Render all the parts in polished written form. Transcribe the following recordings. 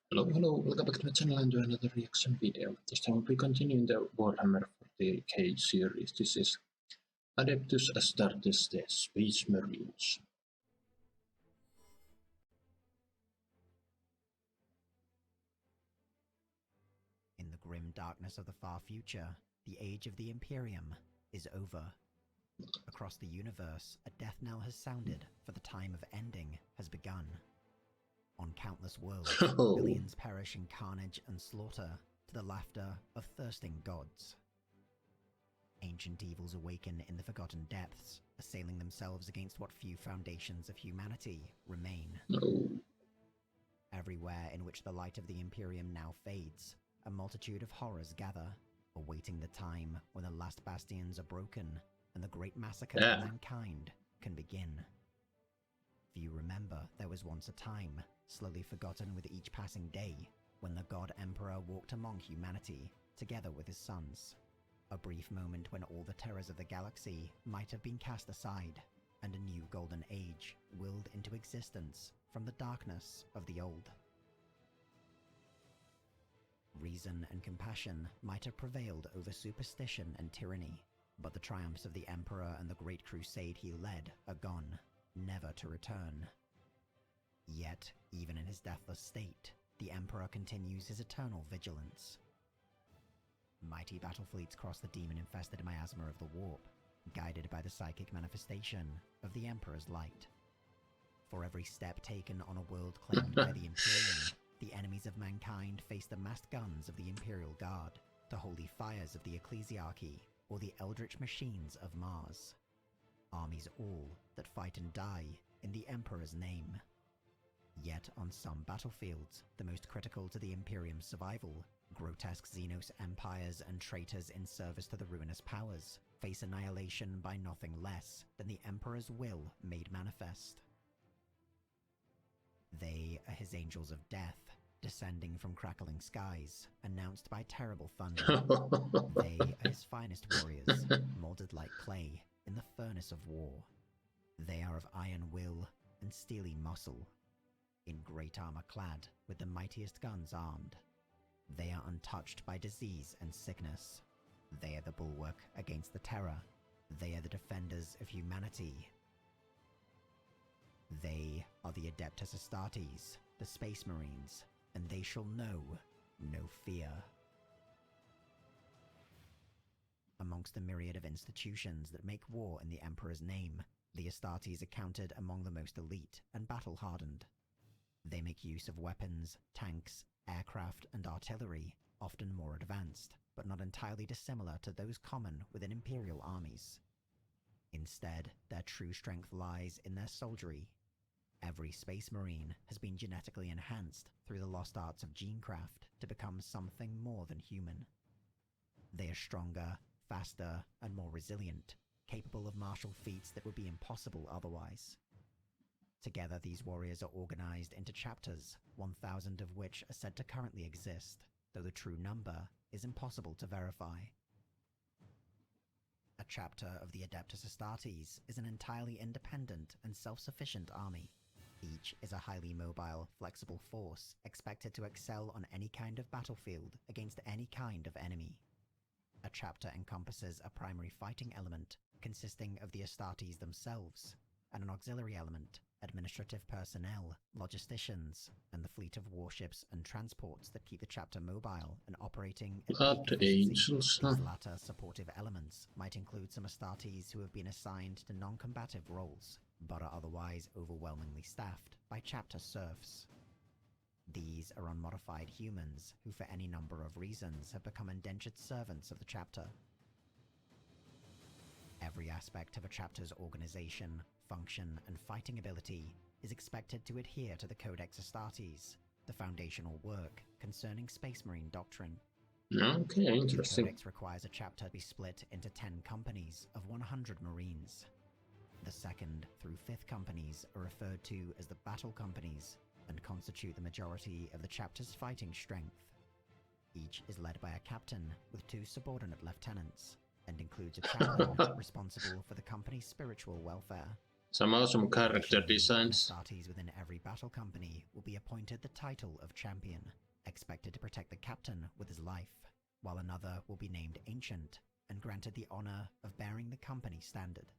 Hello, welcome back to my channel and to another reaction video. This time we'll be continuing the Warhammer 40k series. This is Adeptus Astartes, the Space Marines. In the grim darkness of the far future, the age of the Imperium is over. Across the universe, a death knell has sounded, for the time of ending has begun. On countless worlds, billions perish in carnage and slaughter, to the laughter of thirsting gods. Ancient evils awaken in the forgotten depths, assailing themselves against what few foundations of humanity remain. Everywhere in which the light of the Imperium now fades, a multitude of horrors gather, awaiting the time when the last bastions are broken and the great massacre of mankind can begin. Few remember there was once a time, slowly forgotten with each passing day, when the God Emperor walked among humanity, together with his sons. A brief moment when all the terrors of the galaxy might have been cast aside, and a new golden age willed into existence from the darkness of the old. Reason and compassion might have prevailed over superstition and tyranny, but the triumphs of the Emperor and the great crusade he led are gone, never to return. Yet, even in his deathless state, the Emperor continues his eternal vigilance. Mighty battle fleets cross the demon-infested miasma of the warp, guided by the psychic manifestation of the Emperor's light. For every step taken on a world claimed by the Imperium, the enemies of mankind face the massed guns of the Imperial Guard, the holy fires of the Ecclesiarchy, or the eldritch machines of Mars. Armies all that fight and die in the Emperor's name. Yet on some battlefields, the most critical to the Imperium's survival, grotesque Xenos empires and traitors in service to the ruinous powers face annihilation by nothing less than the Emperor's will made manifest. They are his angels of death, descending from crackling skies, announced by terrible thunder. They are his finest warriors, molded like clay in the furnace of war. They are of iron will and steely muscle, in great armor clad, with the mightiest guns armed. They are untouched by disease and sickness. They are the bulwark against the terror. They are the defenders of humanity. They are the Adeptus Astartes, the Space Marines, and they shall know no fear. Amongst the myriad of institutions that make war in the Emperor's name, the Astartes are counted among the most elite and battle-hardened. They make use of weapons, tanks, aircraft, and artillery, often more advanced, but not entirely dissimilar to those common within Imperial armies. Instead, their true strength lies in their soldiery. Every Space Marine has been genetically enhanced through the lost arts of genecraft to become something more than human. They are stronger, faster, and more resilient, capable of martial feats that would be impossible otherwise. Together, these warriors are organized into chapters, 1,000 of which are said to currently exist, though the true number is impossible to verify. A chapter of the Adeptus Astartes is an entirely independent and self-sufficient army. Each is a highly mobile, flexible force expected to excel on any kind of battlefield against any kind of enemy. A chapter encompasses a primary fighting element consisting of the Astartes themselves, and an auxiliary element, administrative personnel, logisticians, and the fleet of warships and transports that keep the chapter mobile and operating at peak efficiency. These latter supportive elements might include some Astartes who have been assigned to non-combative roles, but are otherwise overwhelmingly staffed by chapter serfs. These are unmodified humans who for any number of reasons have become indentured servants of the chapter. Every aspect of a chapter's organization, function, and fighting ability is expected to adhere to the Codex Astartes, the foundational work concerning Space Marine doctrine. Okay, interesting. The Codex requires a chapter to be split into 10 companies of 100 Marines. The 2nd through 5th companies are referred to as the Battle Companies and constitute the majority of the chapter's fighting strength. Each is led by a captain with 2 subordinate lieutenants, and includes a chaplain responsible for the company's spiritual welfare. Some awesome character Additionally, designs. Astartes within every battle company will be appointed the title of champion, expected to protect the captain with his life, while another will be named ancient and granted the honor of bearing the company standard.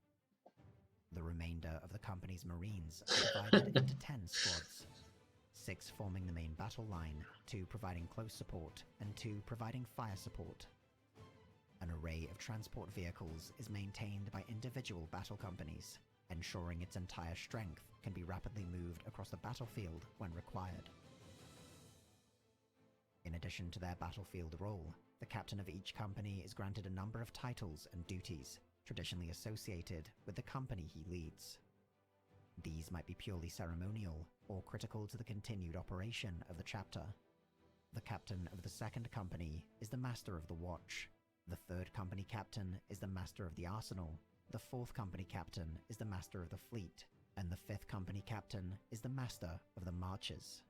The remainder of the company's marines are divided into 10 squads, 6 forming the main battle line, 2 providing close support, and 2 providing fire support. An array of transport vehicles is maintained by individual battle companies, ensuring its entire strength can be rapidly moved across the battlefield when required. In addition to their battlefield role, the captain of each company is granted a number of titles and duties traditionally associated with the company he leads. These might be purely ceremonial or critical to the continued operation of the chapter. The captain of the second company is the master of the watch. The third company captain is the master of the arsenal. The fourth company captain is the master of the fleet, and the fifth company captain is the master of the marches.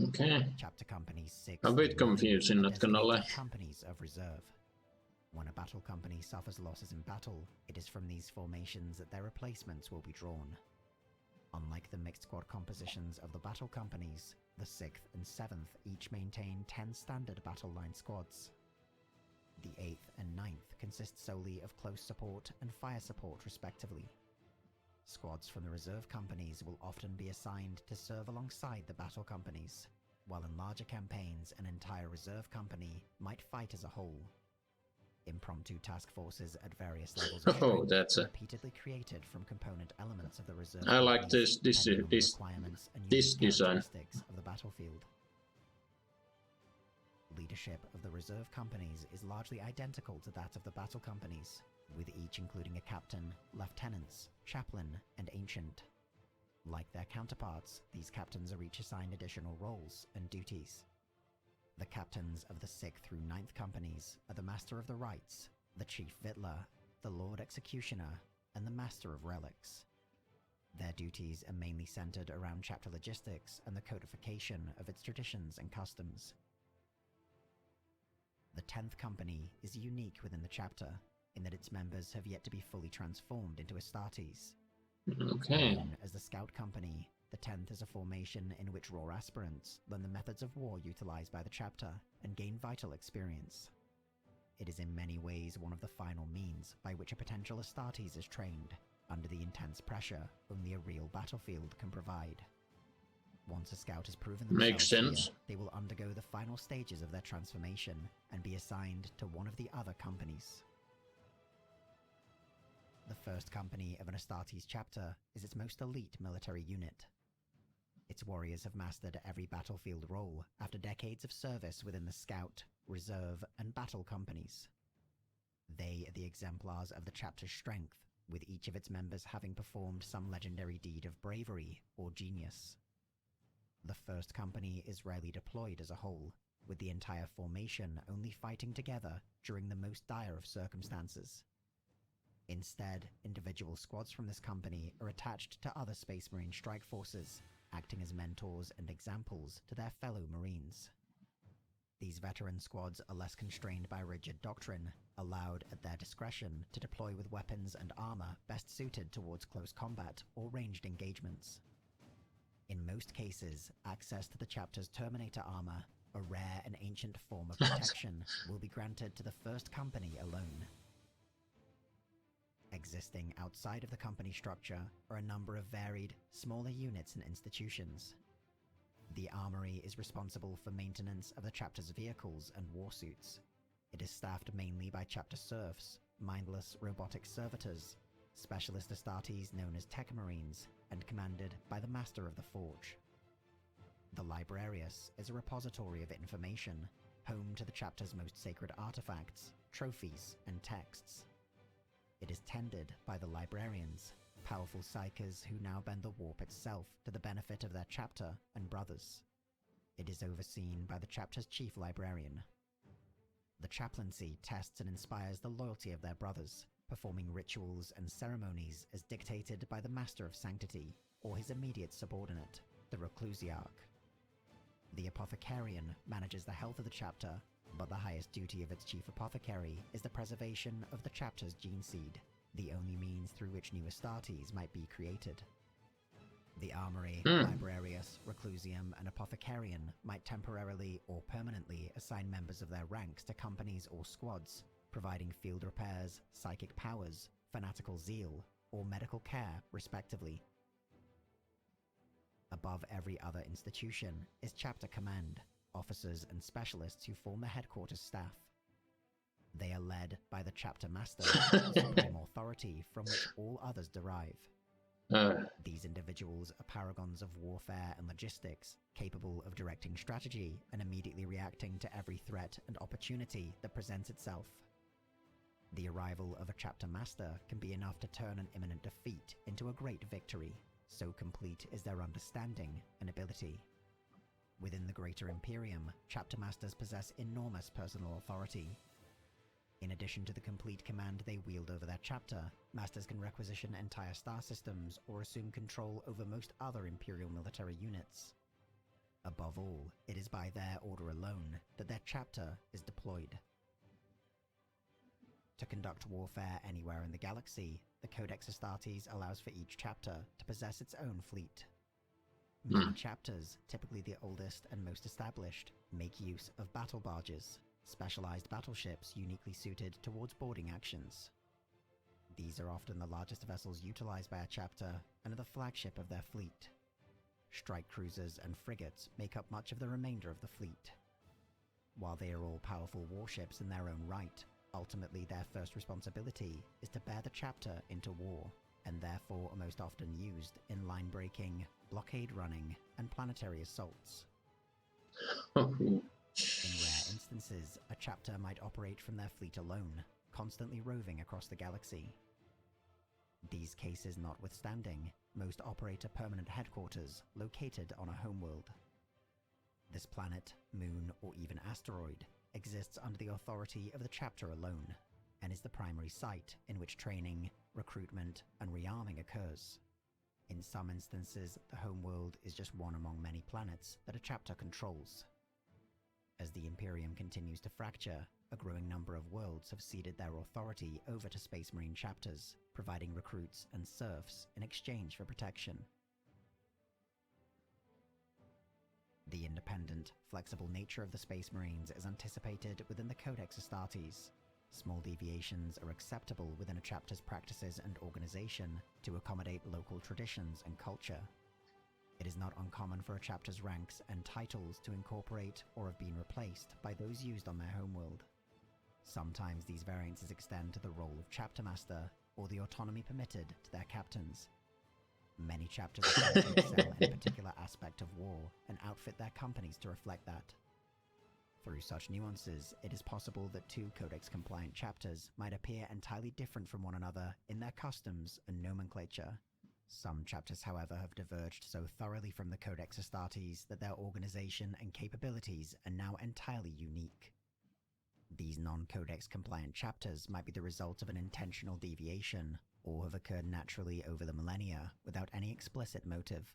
Okay. Chapter companies 6 A bit through 9 confusing, are not gonna lie. designated companies of reserve. When a battle company suffers losses in battle, it is from these formations that their replacements will be drawn. Unlike the mixed squad compositions of the battle companies, the 6th and 7th each maintain 10 standard battle line squads. The 8th and 9th consist solely of close support and fire support respectively. Squads from the reserve companies will often be assigned to serve alongside the battle companies, while in larger campaigns an entire reserve company might fight as a whole. Impromptu task forces at various levels of strength that's are a... repeatedly created from component elements of the reserve I like companies, this depending on the requirements and unique design. characteristics of the battlefield. Leadership of the reserve companies is largely identical to that of the battle companies, with each including a captain, lieutenants, chaplain, and ancient. Like their counterparts, these captains are each assigned additional roles and duties. The captains of the 6th through 9th companies are the Master of the Rites, the Chief Victor, the Lord Executioner, and the Master of Relics. Their duties are mainly centered around chapter logistics and the codification of its traditions and customs. The 10th company is unique within the chapter, in that its members have yet to be fully transformed into Astartes. Okay. Known as the Scout Company, the 10th is a formation in which raw aspirants learn the methods of war utilized by the chapter and gain vital experience. It is in many ways one of the final means by which a potential Astartes is trained, under the intense pressure only a real battlefield can provide. Once a scout has proven themselves Makes sense. here, they will undergo the final stages of their transformation and be assigned to one of the other companies. The first company of an Astartes chapter is its most elite military unit. Its warriors have mastered every battlefield role after decades of service within the Scout, Reserve, and Battle companies. They are the exemplars of the chapter's strength, with each of its members having performed some legendary deed of bravery or genius. The first company is rarely deployed as a whole, with the entire formation only fighting together during the most dire of circumstances. Instead, individual squads from this company are attached to other Space Marine strike forces, acting as mentors and examples to their fellow Marines. These veteran squads are less constrained by rigid doctrine, allowed at their discretion to deploy with weapons and armor best suited towards close combat or ranged engagements. In most cases, access to the chapter's Terminator armor, a rare and ancient form of protection, will be granted to the first company alone. Existing outside of the company structure are a number of varied, smaller units and institutions. The Armory is responsible for maintenance of the chapter's vehicles and warsuits. It is staffed mainly by chapter serfs, mindless robotic servitors, specialist Astartes known as Tech Marines, and commanded by the Master of the Forge. The Librarius is a repository of information, home to the chapter's most sacred artifacts, trophies, and texts. It is tended by the Librarians, powerful psychers who now bend the warp itself to the benefit of their chapter and brothers. It is overseen by the chapter's chief librarian. The chaplaincy tests and inspires the loyalty of their brothers, performing rituals and ceremonies as dictated by the Master of Sanctity, or his immediate subordinate, the Reclusiarch. The Apothecarian manages the health of the chapter, but the highest duty of its chief apothecary is the preservation of the chapter's gene seed, the only means through which new Astartes might be created. The Armory, Librarius, Reclusium, and Apothecarian might temporarily or permanently assign members of their ranks to companies or squads, providing field repairs, psychic powers, fanatical zeal, or medical care, respectively. Above every other institution is Chapter Command, officers and specialists who form the headquarters staff. They are led by the Chapter Master, the supreme authority from which all others derive. These individuals are paragons of warfare and logistics, capable of directing strategy and immediately reacting to every threat and opportunity that presents itself. The arrival of a Chapter Master can be enough to turn an imminent defeat into a great victory, so complete is their understanding and ability. Within the Greater Imperium, Chapter Masters possess enormous personal authority. In addition to the complete command they wield over their chapter, Masters can requisition entire star systems or assume control over most other Imperial military units. Above all, it is by their order alone that their chapter is deployed. To conduct warfare anywhere in the galaxy, the Codex Astartes allows for each chapter to possess its own fleet. Many chapters, typically the oldest and most established, make use of battle barges, specialized battleships uniquely suited towards boarding actions. These are often the largest vessels utilized by a chapter and are the flagship of their fleet. Strike cruisers and frigates make up much of the remainder of the fleet. While they are all powerful warships in their own right, ultimately their first responsibility is to bear the chapter into war, and therefore are most often used in line-breaking, blockade-running, and planetary assaults. In rare instances, a chapter might operate from their fleet alone, constantly roving across the galaxy. These cases notwithstanding, most operate a permanent headquarters located on a homeworld. This planet, moon, or even asteroid exists under the authority of the chapter alone, and is the primary site in which training, recruitment, and rearming occurs. In some instances, the homeworld is just one among many planets that a chapter controls. As the Imperium continues to fracture, a growing number of worlds have ceded their authority over to Space Marine chapters, providing recruits and serfs in exchange for protection. The independent, flexible nature of the Space Marines is anticipated within the Codex Astartes. Small deviations are acceptable within a chapter's practices and organization to accommodate local traditions and culture. It is not uncommon for a chapter's ranks and titles to incorporate or have been replaced by those used on their homeworld. Sometimes these variances extend to the role of chapter master or the autonomy permitted to their captains. Many chapters also excel in a particular aspect of war and outfit their companies to reflect that. Through such nuances, it is possible that two Codex-compliant chapters might appear entirely different from one another in their customs and nomenclature. Some chapters, however, have diverged so thoroughly from the Codex Astartes that their organization and capabilities are now entirely unique. These non-Codex compliant chapters might be the result of an intentional deviation, or have occurred naturally over the millennia without any explicit motive.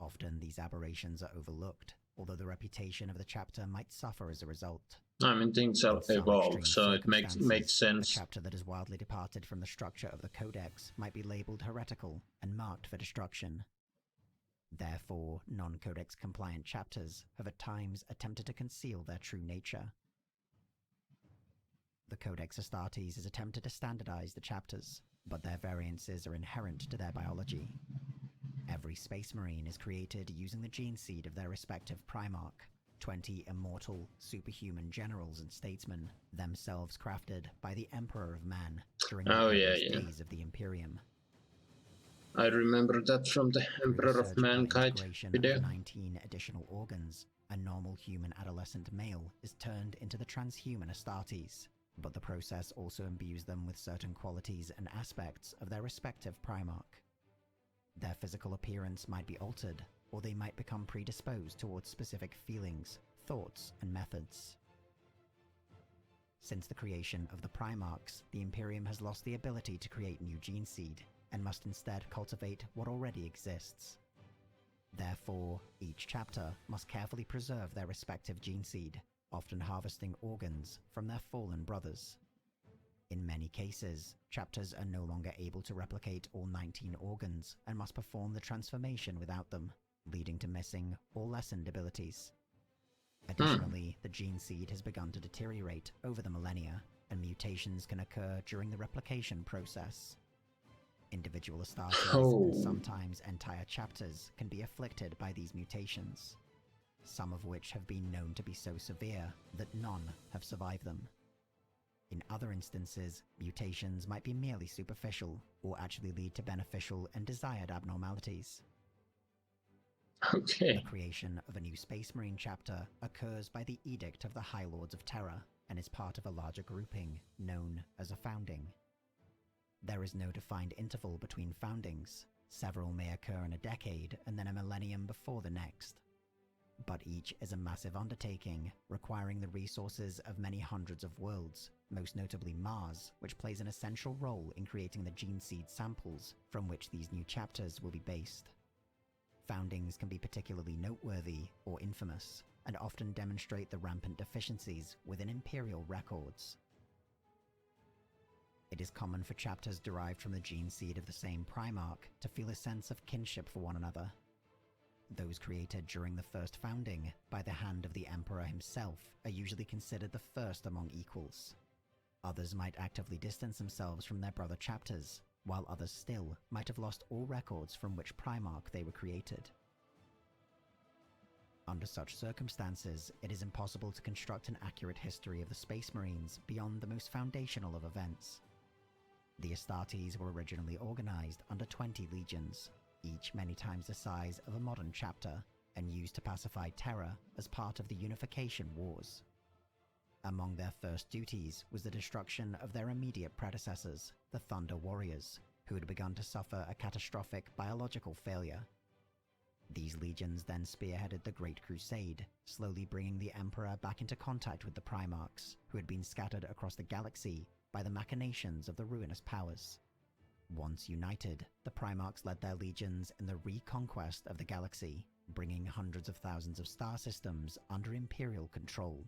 Often these aberrations are overlooked, although the reputation of the chapter might suffer as a result. I mean, things have evolved, so it makes sense. A chapter that has wildly departed from the structure of the Codex might be labeled heretical and marked for destruction. Therefore, non-Codex compliant chapters have at times attempted to conceal their true nature. The Codex Astartes has attempted to standardize the chapters, but their variances are inherent to their biology. Every Space Marine is created using the gene seed of their respective Primarch, 20 immortal, superhuman generals and statesmen, themselves crafted by the Emperor of Man during the earliest days of the Imperium. I remember that from the Emperor of Mankind video. Of 19 additional organs, a normal human adolescent male is turned into the transhuman Astartes, but the process also imbues them with certain qualities and aspects of their respective Primarch. Their physical appearance might be altered, or they might become predisposed towards specific feelings, thoughts, and methods. Since the creation of the Primarchs, the Imperium has lost the ability to create new gene seed, and must instead cultivate what already exists. Therefore, each chapter must carefully preserve their respective gene seed, often harvesting organs from their fallen brothers. In many cases, chapters are no longer able to replicate all 19 organs and must perform the transformation without them, leading to missing or lessened abilities. Additionally, the gene seed has begun to deteriorate over the millennia, and mutations can occur during the replication process. Individual Astartes and sometimes entire chapters can be afflicted by these mutations, some of which have been known to be so severe that none have survived them. In other instances, mutations might be merely superficial or actually lead to beneficial and desired abnormalities. Okay. The creation of a new Space Marine chapter occurs by the Edict of the High Lords of Terror and is part of a larger grouping known as a founding. There is no defined interval between foundings. Several may occur in a decade and then a millennium before the next. But each is a massive undertaking, requiring the resources of many hundreds of worlds, most notably Mars, which plays an essential role in creating the gene seed samples from which these new chapters will be based. Foundings can be particularly noteworthy or infamous, and often demonstrate the rampant deficiencies within Imperial records. It is common for chapters derived from the gene seed of the same Primarch to feel a sense of kinship for one another. Those created during the first founding by the hand of the Emperor himself are usually considered the first among equals. Others might actively distance themselves from their brother chapters, while others still might have lost all records from which Primarch they were created. Under such circumstances, it is impossible to construct an accurate history of the Space Marines beyond the most foundational of events. The Astartes were originally organized under 20 legions, each many times the size of a modern chapter, and used to pacify Terra as part of the Unification Wars. Among their first duties was the destruction of their immediate predecessors, the Thunder Warriors, who had begun to suffer a catastrophic biological failure. These legions then spearheaded the Great Crusade, slowly bringing the Emperor back into contact with the Primarchs, who had been scattered across the galaxy by the machinations of the ruinous powers. Once united, the Primarchs led their legions in the reconquest of the galaxy, bringing hundreds of thousands of star systems under Imperial control.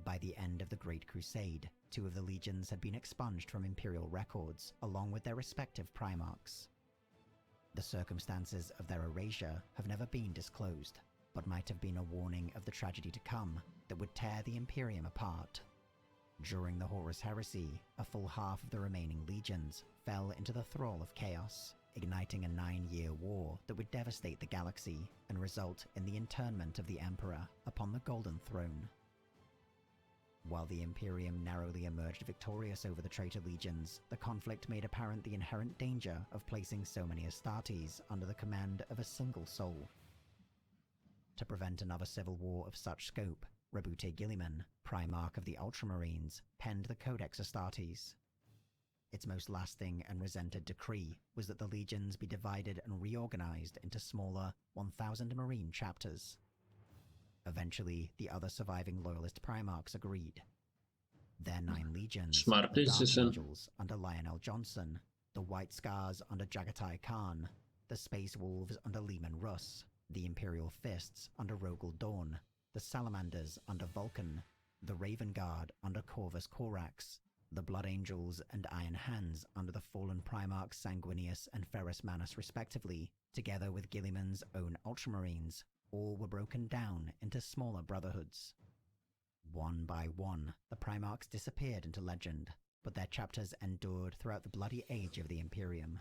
By the end of the Great Crusade, 2 of the legions had been expunged from Imperial records, along with their respective Primarchs. The circumstances of their erasure have never been disclosed, but might have been a warning of the tragedy to come that would tear the Imperium apart. During the Horus Heresy, a full half of the remaining legions fell into the thrall of chaos, igniting a 9-year war that would devastate the galaxy and result in the internment of the Emperor upon the Golden Throne. While the Imperium narrowly emerged victorious over the traitor legions, the conflict made apparent the inherent danger of placing so many Astartes under the command of a single soul. To prevent another civil war of such scope, Rabute Guilliman, Primarch of the Ultramarines, penned the Codex Astartes. Its most lasting and resented decree was that the legions be divided and reorganized into smaller 1,000 Marine chapters. Eventually, the other surviving Loyalist Primarchs agreed. Their 9 legions, Smart the Dark decision. Angels under Lionel Johnson, the White Scars under Jagatai Khan, the Space Wolves under Lehman Russ, the Imperial Fists under Rogel Dawn, the Salamanders under Vulcan, the Raven Guard under Corvus Corax, the Blood Angels and Iron Hands under the fallen Primarchs Sanguinius and Ferrus Manus respectively, together with Guilliman's own Ultramarines, all were broken down into smaller brotherhoods. One by one, the Primarchs disappeared into legend, but their chapters endured throughout the bloody age of the Imperium.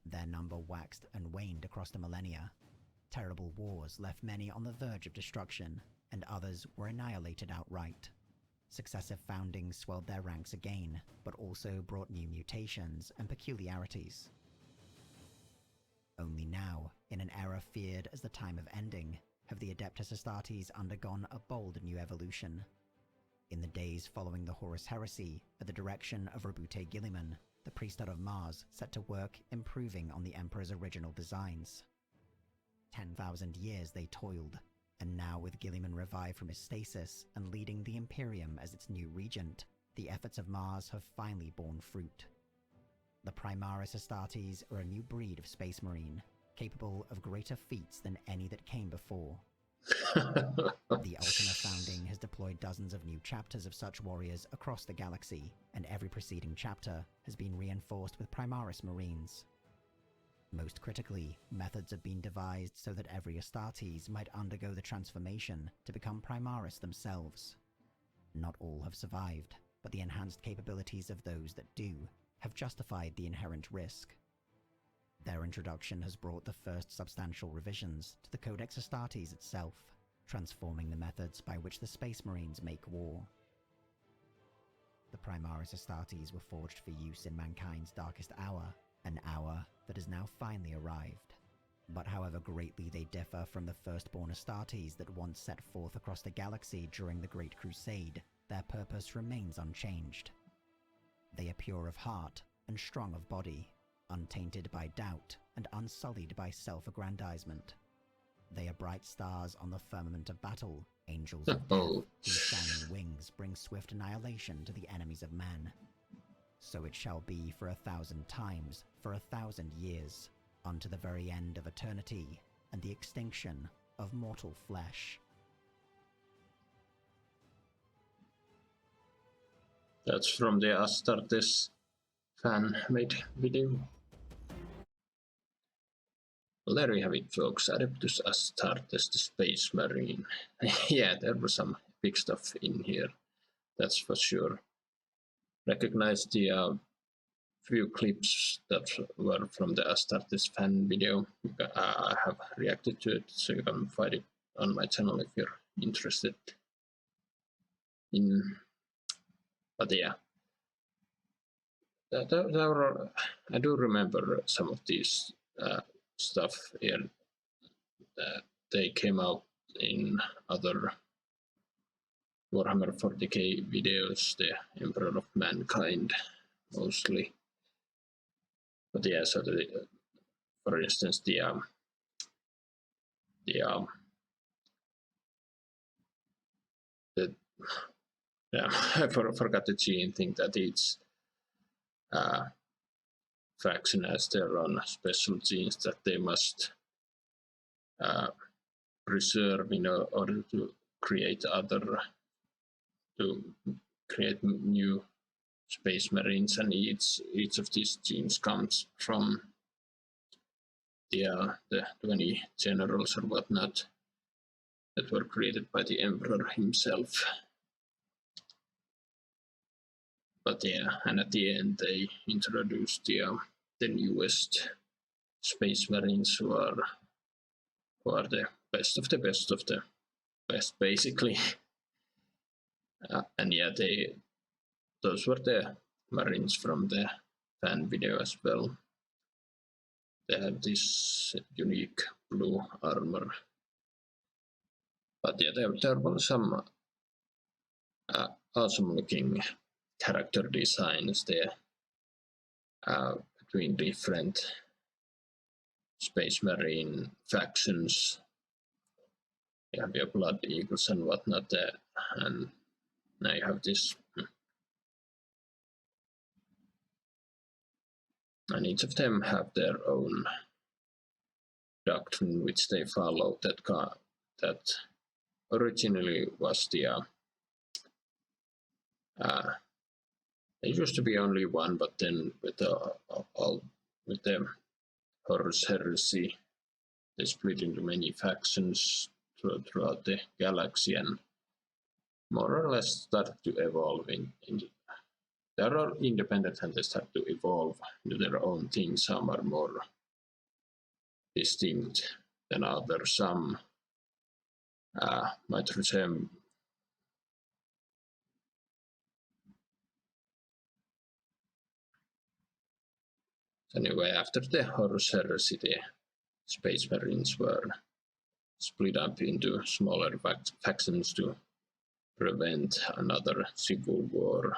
Their number waxed and waned across the millennia. Terrible wars left many on the verge of destruction, and others were annihilated outright. Successive foundings swelled their ranks again, but also brought new mutations and peculiarities. Only now, in an era feared as the time of ending, have the Adeptus Astartes undergone a bold new evolution. In the days following the Horus Heresy, at the direction of Rabute Guilliman, the priesthood of Mars set to work improving on the Emperor's original designs. 10,000 years they toiled, and now with Guilliman revived from his stasis and leading the Imperium as its new regent, the efforts of Mars have finally borne fruit. The Primaris Astartes are a new breed of Space Marine, capable of greater feats than any that came before. The Ultima Founding has deployed dozens of new chapters of such warriors across the galaxy, and every preceding chapter has been reinforced with Primaris Marines. Most critically, methods have been devised so that every Astartes might undergo the transformation to become Primaris themselves. Not all have survived, but the enhanced capabilities of those that do have justified the inherent risk. Their introduction has brought the first substantial revisions to the Codex Astartes itself, transforming the methods by which the Space Marines make war. The Primaris Astartes were forged for use in mankind's darkest hour, an hour that has now finally arrived. But however greatly they differ from the firstborn Astartes that once set forth across the galaxy during the Great Crusade, their purpose remains unchanged. They are pure of heart and strong of body, untainted by doubt and unsullied by self-aggrandizement. They are bright stars on the firmament of battle, angels of death, whose shining wings bring swift annihilation to the enemies of man. So it shall be for 1,000 times, for 1,000 years, unto the very end of eternity, and the extinction of mortal flesh. That's from the Astartes fan-made video. Well, there you have it, folks. Adeptus Astartes, the Space Marine. Yeah, there was some big stuff in here, that's for sure. Recognize the few clips that were from the Astartes fan video. I have reacted to it, so you can find it on my channel if you're interested in. But yeah, I do remember some of these stuff here. They came out in other Warhammer 40k videos, the Emperor of Mankind mostly. But yeah, so for instance, I forgot the gene thing that each faction has their own special genes that they must preserve in order to create new Space Marines, and each of these genes comes from the 20 generals or whatnot that were created by the Emperor himself. But yeah, and at the end they introduced the newest Space Marines who are the best of the best, basically. And yeah, those were the Marines from the fan video as well. They have this unique blue armor. But yeah, there were some awesome looking character designs there between different Space Marine factions. You have your Blood Eagles and whatnot there, and now you have this. And each of them have their own doctrine which they follow, that originally was the there used to be only one, but then with the Horus Heresy, they split into many factions throughout the galaxy, and more or less started to evolve they're all independent and they start to evolve into their own thing. Some are more distinct than others. Some might resemble. Anyway, after the Horus Heresy, the Space Marines were split up into smaller factions to prevent another civil war,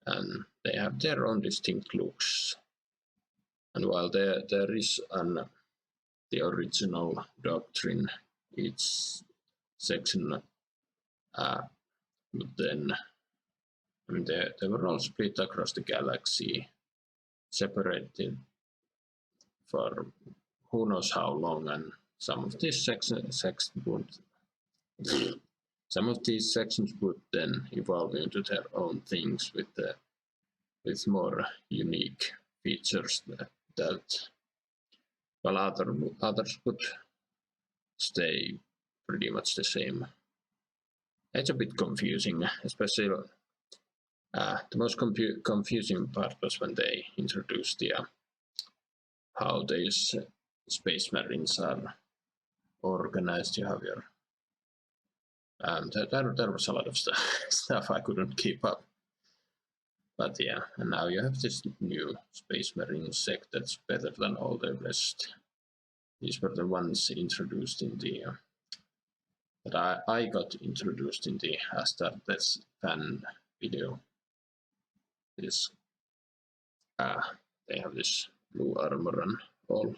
and they have their own distinct looks. And while there is the original doctrine, each section, but then they were all split across the galaxy, separated for who knows how long, and some of these sections would then evolve into their own things with more unique features that while others would stay pretty much the same. It's a bit confusing, especially the most confusing part was when they introduced how these space marines are organized. You have your there was a lot of stuff I couldn't keep up. But yeah, and now you have this new Space Marine sect that's better than all the rest. These were the ones introduced in the that I got introduced in the Astartes fan video. This they have this blue armor and all.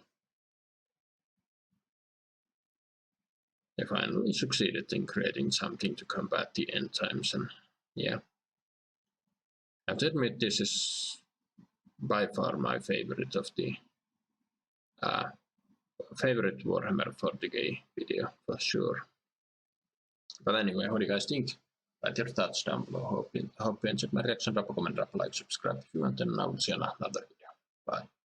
They finally succeeded in creating something to combat the end times, and yeah. I have to admit, this is by far my favorite of the favorite Warhammer 40k video for sure. But anyway, what do you guys think? Write your thoughts down below. Hope you enjoyed my reaction. Drop a comment, drop a like, subscribe if you want, and I will see you in another video. Bye.